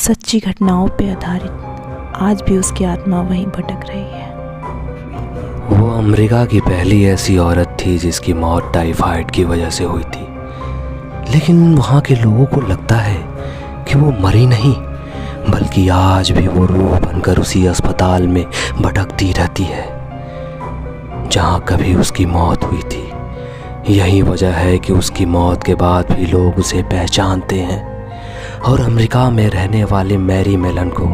सच्ची घटनाओं पर आधारित आज भी उसकी आत्मा वहीं भटक रही है। वो अमेरिका की पहली ऐसी औरत थी जिसकी मौत टाइफाइड की वजह से हुई थी, लेकिन वहाँ के लोगों को लगता है कि वो मरी नहीं, बल्कि आज भी वो रूह बनकर उसी अस्पताल में भटकती रहती है जहाँ कभी उसकी मौत हुई थी। यही वजह है कि उसकी मौत के बाद भी लोग उसे पहचानते हैं और अमेरिका में रहने वाले मैरी मेलन को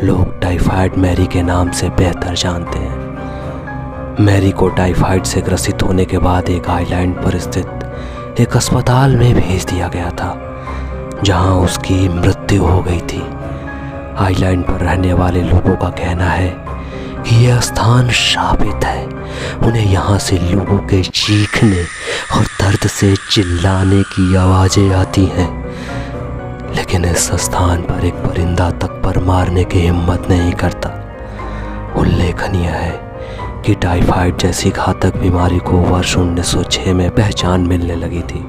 लोग टाइफाइड मैरी के नाम से बेहतर जानते हैं। मैरी को टाइफाइड से ग्रसित होने के बाद एक आइलैंड पर स्थित एक अस्पताल में भेज दिया गया था जहां उसकी मृत्यु हो गई थी। आइलैंड पर रहने वाले लोगों का कहना है कि यह स्थान शापित है। उन्हें यहाँ से लोगों के चीखने और दर्द से चिल्लाने की आवाज़ें आती हैं, लेकिन इस स्थान पर एक परिंदा तक पर मारने की हिम्मत नहीं करता। उल्लेखनीय है कि टाइफाइड जैसी घातक बीमारी को वर्ष 1906 में पहचान मिलने लगी थी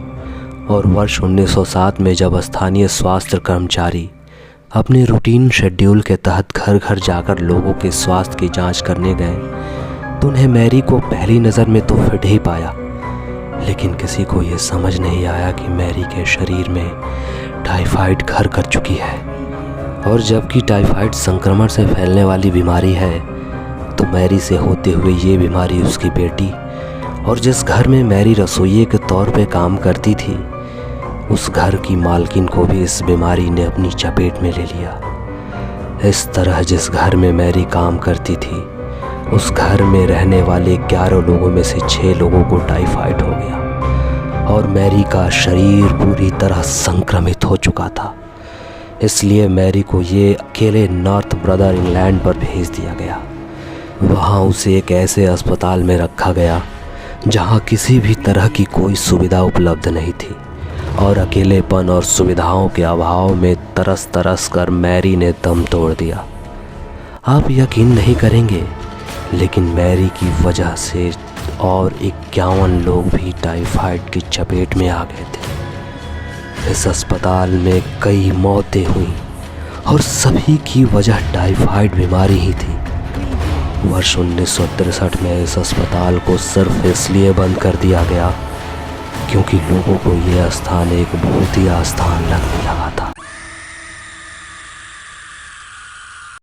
और वर्ष 1907 में जब स्थानीय स्वास्थ्य कर्मचारी अपने रूटीन शेड्यूल के तहत घर घर जाकर लोगों के स्वास्थ्य की जांच करने गए तो उन्हें मैरी को पहली नज़र में तो फिट ही पाया, लेकिन किसी को ये समझ नहीं आया कि मैरी के शरीर में टाइफाइड घर कर चुकी है। और जबकि टाइफाइड संक्रमण से फैलने वाली बीमारी है, तो मैरी से होते हुए ये बीमारी उसकी बेटी और जिस घर में मैरी रसोइये के तौर पे काम करती थी, उस घर की मालकिन को भी इस बीमारी ने अपनी चपेट में ले लिया। इस तरह जिस घर में मैरी काम करती थी, उस घर में रहने वाले 11 लोगों में से 6 लोगों को टाइफाइड हो गया और मैरी का शरीर पूरी तरह संक्रमित हो चुका था। इसलिए मैरी को ये अकेले नॉर्थ ब्रदर इंग्लैंड पर भेज दिया गया। वहाँ उसे एक ऐसे अस्पताल में रखा गया जहाँ किसी भी तरह की कोई सुविधा उपलब्ध नहीं थी और अकेलेपन और सुविधाओं के अभाव में तरस तरस कर मैरी ने दम तोड़ दिया। आप यकीन नहीं करेंगे, लेकिन मैरी की वजह से और 51 लोग भी टाइफाइड की चपेट में आ गए थे। इस अस्पताल में कई मौतें हुई और सभी की वजह टाइफाइड बीमारी ही थी। वर्ष 1963 में इस अस्पताल को सिर्फ इसलिए बंद कर दिया गया क्योंकि लोगों को यह स्थान एक भूतिया स्थान लगने लगा।